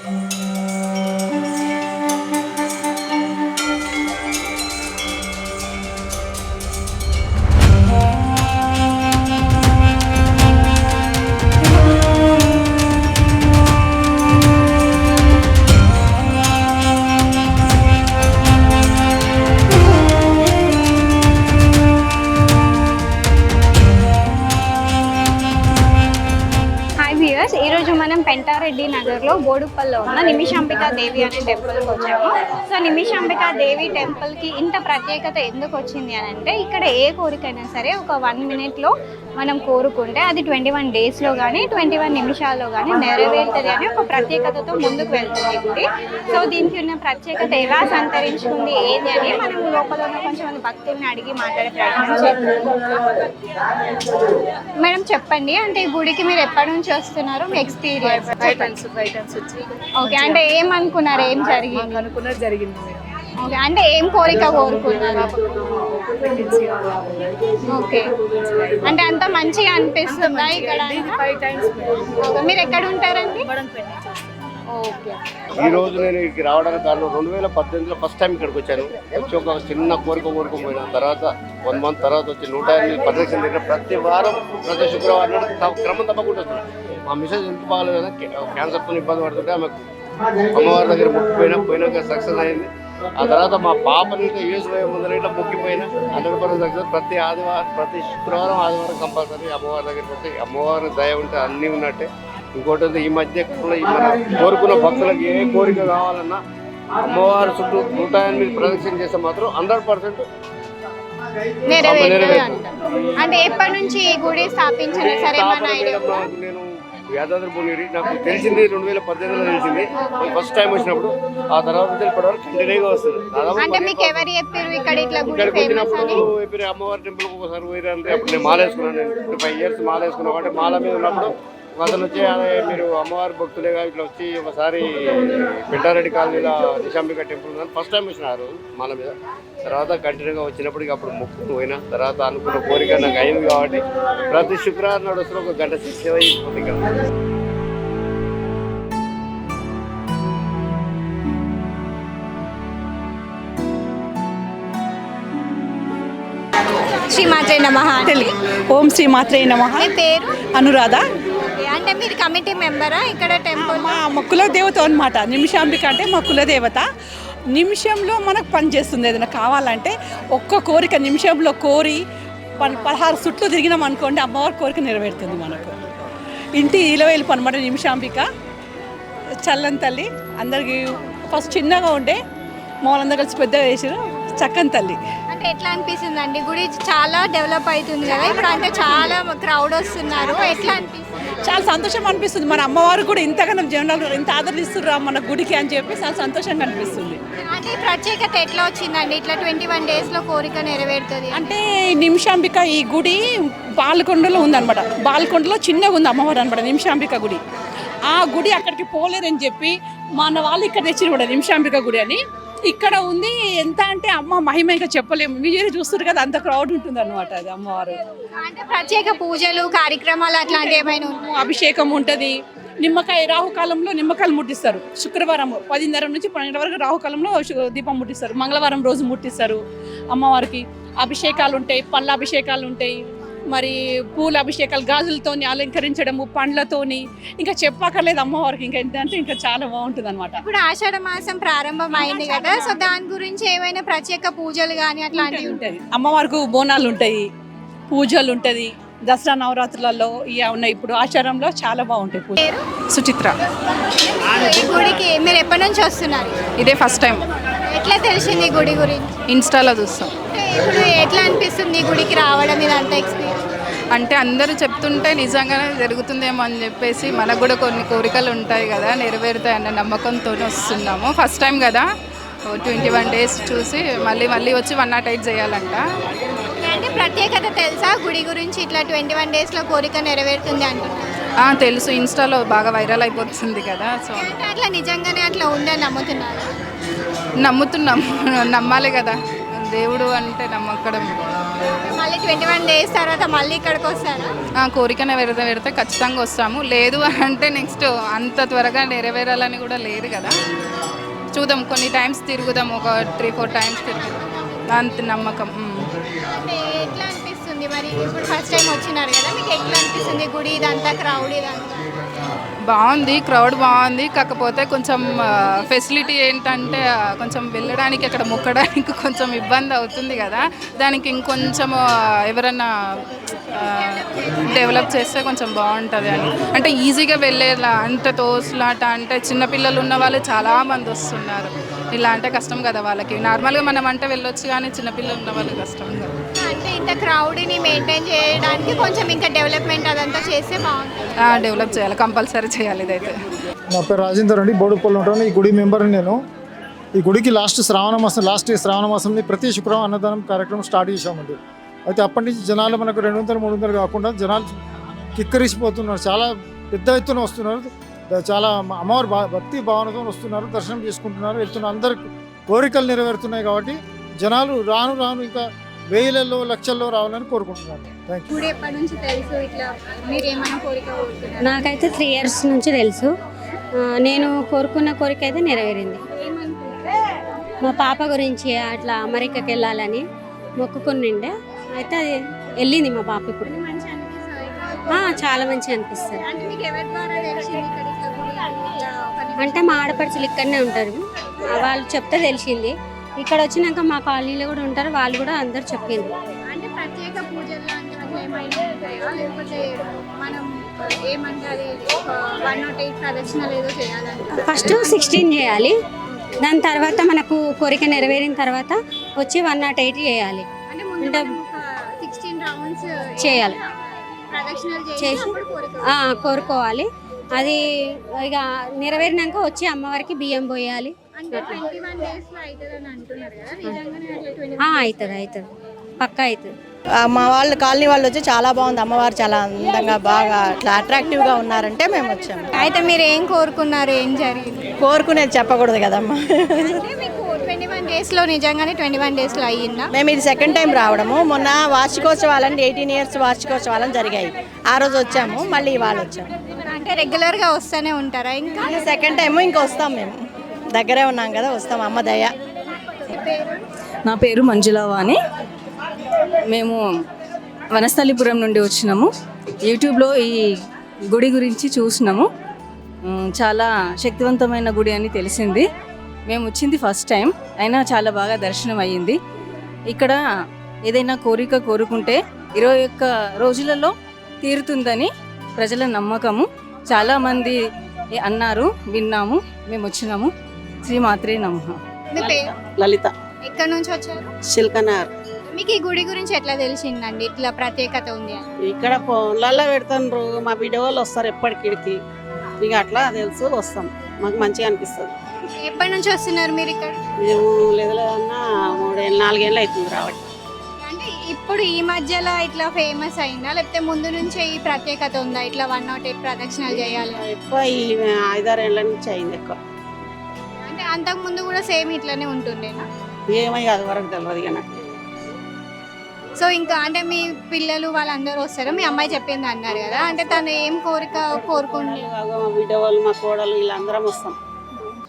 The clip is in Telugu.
ఈ రోజు మనం పెంటారెడ్డి నగర్ లో బోడుప్పల్లో ఉన్న నిమిషాంబికా దేవి అనే టెంపుల్ కి వచ్చాము. సో నిమిషాంబికా దేవి టెంపుల్ కి ఇంత ప్రత్యేకత ఎందుకు వచ్చింది అని అంటే, ఇక్కడ ఏ కోరికైనా సరే ఒక 1 minute లో మనం కోరుకుంటే అది 21 days లో కానీ 21 నిమిషాల్లో కానీ నెరవేరుతుంది అని ఒక ప్రత్యేకతతో ముందుకు వెళ్తుంది గుడి. సో దీనికి ఉన్న ప్రత్యేకత ఎలా సంతరించుకుంది ఏది అని మనం లోపల ఉన్న కొంచెం మంది భక్తుల్ని అడిగి మాట్లాడే ప్రయత్నం చేద్దాం. మేడం చెప్పండి, అంటే ఈ గుడికి మీరు ఎప్పటి నుంచి వస్తున్నారు, మీ ఎక్స్పీరియన్స్? ఓకే, అంటే ఏమనుకున్నారు, ఏం జరిగింది? అనుకున్నది జరిగింది. ఓకే, అంటే ఏం కోరిక కోరుకున్నారు? ఓకే, అంటే అంత మంచిగా అనిపిస్తుందా ఇక్కడ? మీరు ఎక్కడ ఉంటారండి? ఈ రోజు నేను ఇక్కడికి రావడానికి కారణం 2018లో ఫస్ట్ టైం ఇక్కడికి వచ్చాను. వచ్చి ఒక చిన్న కోరిక కోరుకుపోయిన తర్వాత 1 month తర్వాత వచ్చి 108 పరిరక్షణ దగ్గర ప్రతి వారం ప్రతి శుక్రవారం క్రమం తప్పకుండా వస్తున్నాను. మా మిసెస్ ఎంత బాగాలేదు కదా, క్యాన్సర్తో ఇబ్బంది పడుతుంటే ఆమెకు అమ్మవారి దగ్గర పోయినాక సక్సెస్ అయింది. ఆ తర్వాత మా పాపని యూఎస్ పోయే ముందర ఇట్లా మొక్కిపోయినా 100% సక్సెస్. ప్రతి ఆదివారం ప్రతి శుక్రవారం ఆదివారం కంపల్సరీ అమ్మవారి దగ్గరికి వస్తే అమ్మవారి దయ ఉంటే అన్నీ ఉన్నట్టే. ఇంకోటి ఈ మధ్య మన కోరుకున్న భక్తులకు ఏ కోరిక కావాలన్నా అమ్మవారి చుట్టూ 108 ప్రదక్షిణ చేస్తే మాత్రం 100% అంటే ఎప్పటి నుంచి ఈ గుడి స్థాపించారు సరే? నేను యాదాద్రి భువనగిరి, నాకు తెలిసింది 2018లో తెలిసింది ఫస్ట్ టైం వచ్చినప్పుడు. ఆ తర్వాత ఇప్పటివరకు కంటిన్యూగా వస్తుంది. ఇక్కడికి వచ్చినప్పుడు చెప్పి అమ్మవారి టెంపుల్కి ఒకసారి పోయినంటే అప్పుడు నేను మాల వేసుకున్నాను. నేను 5 years మాల వేసుకున్నాను కాబట్టి మాల మీద ఉన్నప్పుడు అతను వచ్చి మీరు అమ్మవారి భక్తులేగా ఇట్లా వచ్చి ఒకసారి పెంటారెడ్డి కాలనీలో నిశాంబిక టెంపుల్ ఉందని ఫస్ట్ టైం వచ్చిన ఆ రోజు మాల మీద. తర్వాత కంటిన్యూగా వచ్చినప్పటికీ అప్పుడు మొక్కుని పోయినా తర్వాత అనుకున్న కోరిక నాకు అయింది కాబట్టి ప్రతి శుక్రవారం నాడు వస్తున్న 1 గంట సేవ అయిపోతుంది ఇక్కడ. శ్రీమాత్రే నమః. ఓం శ్రీమాత్రే నమః. మీ పేరు? అనురాధ. అంటే మీరు కమిటీ మెంబరా ఇక్కడ టెంపుల్? మా కులదేవత అనమాట. నిమిషాంబిక అంటే మా కులదేవత. నిమిషంలో మనకు పని చేస్తుంది. ఏదైనా కావాలంటే ఒక్క కోరిక నిమిషంలో కోరి 16 చుట్లు తిరిగినాం అనుకోండి, అమ్మవారి కోరిక నెరవేరుతుంది మనకు. ఇంటి ఇలవేలుపు అనమాట నిమిషాంబిక. చల్లని తల్లి. అందరికి ఫస్ట్ చిన్నగా ఉండే మమ్మల్ని కలిసి పెద్దగా చేసారు. చక్కని తల్లి. అంటే ఎట్లా అనిపిస్తుంది అండి? గుడి చాలా డెవలప్ అవుతుంది కదా ఇప్పుడు, అంటే చాలా క్రౌడ్ వస్తున్నారు, ఎట్లా అనిపిస్తుంది? చాలా సంతోషం అనిపిస్తుంది. మన అమ్మవారు కూడా ఇంతగానో జనాలు ఇంత ఆదరిస్తుర్రా మన గుడికి అని చెప్పి చాలా సంతోషంగా అనిపిస్తుంది. అంటే ప్రత్యేకత ఎట్లా వచ్చిందండి ఇట్లా 21 days లో కోరిక నెరవేరుతుంది అంటే? నిమిషాంబిక ఈ గుడి బాల్కొండలో ఉందన్నమాట. బాల్కొండలో చిన్నగా ఉంది అమ్మవారు అనమాట నిమిషాంబిక గుడి. ఆ గుడి అక్కడికి పోలేదని చెప్పి మన వాళ్ళు ఇక్కడ తెచ్చిన కూడా నిమిషాంబిక గుడి అని ఇక్కడ ఉంది. ఎంత అంటే అమ్మ మహిమ ఇంకా చెప్పలేము. మీరే చూస్తారు కదా, అంత క్రౌడ్ ఉంటుంది అనమాట. అది అమ్మవారు అంటే ప్రత్యేక పూజలు కార్యక్రమాలు అట్లాంటి ఏమైనా? అభిషేకం ఉంటుంది. నిమ్మకాయ రాహుకాలంలో నిమ్మకాయలు ముట్టిస్తారు. శుక్రవారం 10:30 నుంచి 12 వరకు రాహుకాలంలో దీపం ముట్టిస్తారు. మంగళవారం రోజు ముట్టిస్తారు. అమ్మవారికి అభిషేకాలు ఉంటాయి, పళ్ళ అభిషేకాలు ఉంటాయి, మరి పూల అభిషేకాలు, గాజులతోని అలంకరించడము, పండ్లతోని ఇంకా చెప్పక్కర్లేదు అమ్మవారికి. ఇంకా ఏంటంటే ఇంకా చాలా బాగుంటుంది అనమాట. ఇప్పుడు ఆషాఢ మాసం ప్రారంభం అయింది కదా, సో దాని గురించి ఏమైనా ప్రత్యేక పూజలు కానీ అట్లాంటివి ఉంటాయి? అమ్మవారికి బోనాలు ఉంటాయి, పూజలు ఉంటుంది. దసరా నవరాత్రులలో ఇవి ఉన్నాయి. ఇప్పుడు ఆచారంలో చాలా బాగుంటాయి పూజ. సుచిత్ర. ఈ గుడికి మీరు ఎప్పటి నుంచి వస్తున్నారు? ఇదే ఫస్ట్ టైం. ఎట్లా తెలిసింది గుడి గురించి? ఇన్స్టాలో చూస్తాం. ఇప్పుడు ఎట్లా అనిపిస్తుంది ఈ గుడికి రావడం, ఇదంతా ఎక్స్పీరియన్స్? అంటే అందరూ చెప్తుంటే నిజంగానే జరుగుతుందేమో అని చెప్పేసి మనకు కూడా కొన్ని కోరికలు ఉంటాయి కదా, నెరవేరుతాయి అన్న నమ్మకంతో వస్తున్నాము. ఫస్ట్ టైం కదా, 21 days చూసి మళ్ళీ వచ్చి 108 చేయాలంట. అంటే ప్రత్యేకత తెలుసా గుడి గురించి? ఇట్లా 21 days లో కోరిక నెరవేరుతుంది అంటున్నారు. తెలుసు, ఇన్స్టాలో బాగా వైరల్ అయిపోతుంది కదా. సో అట్లా నిజంగానే అట్లా ఉందని నమ్ముతున్నారు? నమ్ముతున్నాం, నమ్మాలి కదా, దేవుడు అంటే నమ్మకం. మళ్ళీ 21 డేస్ తర్వాత మళ్ళీ ఇక్కడికి వస్తారా? కోరిక నెరవేరితే ఖచ్చితంగా వస్తాము. లేదు అంటే నెక్స్ట్ అంత త్వరగా నెరవేరాలని కూడా లేదు కదా. చూద్దాం, కొన్ని టైమ్స్ తిరుగుదాం, ఒక 3-4 టైమ్స్ తిరుగుదాం, అంత నమ్మకం. అంటే ఎట్లా అనిపిస్తుంది మరి? ఇప్పుడు ఫస్ట్ టైం వచ్చినారు కదా, మీకు ఎట్లా అనిపిస్తుంది గుడి ఇదంతా, క్రౌడ్ ఇదంతా? బాగుంది, క్రౌడ్ బాగుంది. కాకపోతే కొంచెం ఫెసిలిటీ ఏంటంటే కొంచెం వెళ్ళడానికి అక్కడ మొక్కడానికి కొంచెం ఇబ్బంది అవుతుంది కదా. దానికి ఇంకొంచెం ఎవరన్నా డెవలప్ చేస్తే కొంచెం బాగుంటుంది అని. అంటే ఈజీగా వెళ్ళేలా, అంత తోసులాట అంటే చిన్నపిల్లలు ఉన్న వాళ్ళు చాలామంది వస్తున్నారు. ఇలా అంటే కష్టం కదా వాళ్ళకి. నార్మల్గా మనం అంటే వెళ్ళొచ్చు, కానీ చిన్నపిల్లలు ఉన్న వాళ్ళు కష్టం కదా. అంటే ఇంత క్రౌడ్ని మెయింటైన్ చేయడానికి కొంచెం ఇంకా డెవలప్మెంట్ అదంతా చేస్తే బాగుంటుంది. డెవలప్ చేయాలి, కంపల్సరీ చేయాలి ఇదైతే. నా పేరు రాజేందర్ అండి, బోడుపల్లి ఉంటాను. ఈ గుడి మెంబర్ని నేను. ఈ గుడికి లాస్ట్ శ్రావణ మాసంలో ప్రతి శుక్రవారం అన్నదానం కార్యక్రమం స్టార్ట్ చేశామండి. అయితే అప్పటి నుంచి జనాలు మనకు 200-300 కాకుండా జనాలు కిక్కరిసిపోతున్నారు. చాలా పెద్ద ఎత్తున వస్తున్నారు. చాలా అమ్మవారి భక్తి భావనతో వస్తున్నారు, దర్శనం చేసుకుంటున్నారు, వెళ్తున్నారు. అందరి కోరికలు నెరవేరుతున్నాయి కాబట్టి జనాలు రాను ఇంకా 1000ల్లో 1,00,000ల్లో రావాలని కోరుకుంటున్నాను. Thank you. గుడి ఎప్పటి నుంచి తెలుసు? ఇట్లా మీరు ఏమైనా కోరిక కోరుకున్నారా? నాకైతే 3 years నుంచి తెలుసు. నేను కోరుకున్న కోరిక అయితే నెరవేరింది. మా పాప గురించి అట్లా అమెరికాకి వెళ్ళాలని మొక్కుకునిండే. అయితే అది వెళ్ళింది మా పాప ఇప్పుడు. మంచి అనిపిస్తుంది. చాలా మంచిగా అనిపిస్తుంది. అంటే మీకు ఎవరి ద్వారా తెలిసింది ఇక్కడ ఇట్లా గుడి ఇట్లా పని? అంటే మా ఆడపడుచులు ఇక్కడనే ఉంటారు, వాళ్ళు చెప్తే తెలిసింది. ఇక్కడ వచ్చినాక మా కాలనీలో కూడా ఉంటారు, వాళ్ళు కూడా అందరు చెప్పింది. అంటే ప్రత్యేక పూజలు లాంటివి అట్లా ఏమైనా ఉంటాయా? లేకపోతే మనం ఏమంటారు 108 ప్రదక్షిణలు ఏదో చేయాలంటే? ఫస్ట్ 16 చేయాలి, దాని తర్వాత మనకు కోరిక నెరవేరిన తర్వాత వచ్చి 108 చేయాలి. అంటే ముందు అంటే మనం ఒక 16 రౌండ్స్ చేయాలి, ప్రదక్షిణలు చేసి చేసి అప్పుడు కోరిక కోరుకోవాలి. అది ఇక నెరవేరినాక వచ్చి అమ్మవారికి బియ్యం పోయాలి. అంటే 21 డేస్ లో అవుతుందని అంటున్నారు కదా, నిజంగానే అట్లా 21 అవుతుంది పక్కా అవుతుంది. మా వాళ్ళు కాలనీ వాళ్ళు వచ్చి చాలా బాగుంది, అమ్మవారు చాలా అందంగా బాగా అట్లా అట్రాక్టివ్గా ఉన్నారంటే మేము వచ్చాము. అయితే మీరు ఏం కోరుకున్నారు? ఏం జరిగింది? కోరుకునేది చెప్పకూడదు కదమ్మా. అంటే మీకు 21 డేస్ లో నిజంగానే 21 డేస్ లో అయ్యిందా? మేము ఇది సెకండ్ టైం రావడము. మొన్న వార్షికోత్సవాలని 18 years వార్షికోత్సవాలని జరిగాయి, ఆ రోజు వచ్చాము, మళ్ళీ ఇవాళ వచ్చాము. అంటే రెగ్యులర్ గా వస్తూనే ఉంటారా? ఇంకా సెకండ్ టైము ఇంకా వస్తాం, మేము దగ్గరే ఉన్నాం కదా, వస్తాం, అమ్మ దయ. నా పేరు మంజులావాణి. మేము వనస్థలిపురం నుండి వచ్చినాము. యూట్యూబ్లో ఈ గుడి గురించి చూసినాము. చాలా శక్తివంతమైన గుడి అని తెలిసింది. మేము వచ్చింది ఫస్ట్ టైం, అయినా చాలా బాగా దర్శనం అయ్యింది. ఇక్కడ ఏదైనా కోరిక కోరుకుంటే 21 రోజులలో తీరుతుందని ప్రజల నమ్మకము. చాలామంది అన్నారు, విన్నాము, మేము వచ్చినాము. శ్రీమాత్రే నమః. మీ పేరు? లలిత, ఎక్కడి నుంచి వచ్చారు? శిల్కనార్. మీకు ఈ గుడి గురించి ఎట్లా తెలిసిందండి ఇట్లా ప్రత్యేకత ఉంది అని? ఇక్కడ ఫోన్లలో పెడుతుండ్రు, మా వీడియో వాళ్ళు వస్తారు ఎప్పటికిడికి, ఇక అట్లా తెలుసు వస్తాం, మాకు మంచిగా అనిపిస్తుంది. ఎప్పటి నుంచి వస్తున్నారు మీరు ఇక్కడ? మేము లేదన్నా 3-4 ఏళ్ళు అవుతుంది రావడం. అంటే ఇప్పుడు ఈ మధ్యలో ఇట్లా ఫేమస్ అయిందా, లేకపోతే ముందు నుంచే ఈ ప్రత్యేకత ఉందా ఇట్లా 108 ప్రదక్షిణలు చేయాలి? ఎక్కువ ఈ 5-6 ఏళ్ళ నుంచి అయింది ఎక్కువ. అంటే అంతకు ముందు కూడా సేమ్ ఇట్లానే ఉంటుండేనా? ఏమై అది వరకు తెలియదు ఇక నాకు. సో ఇంకా అంటే మీ పిల్లలు వాళ్ళందరూ వస్తారు, మీ అమ్మాయి చెప్పింది అన్నారు కదా, అంటే తను ఏం కోరిక కోరుకుంటుంది? మా వీడియో వాళ్ళు, మా కోడలు వీళ్ళందరం వస్తాం.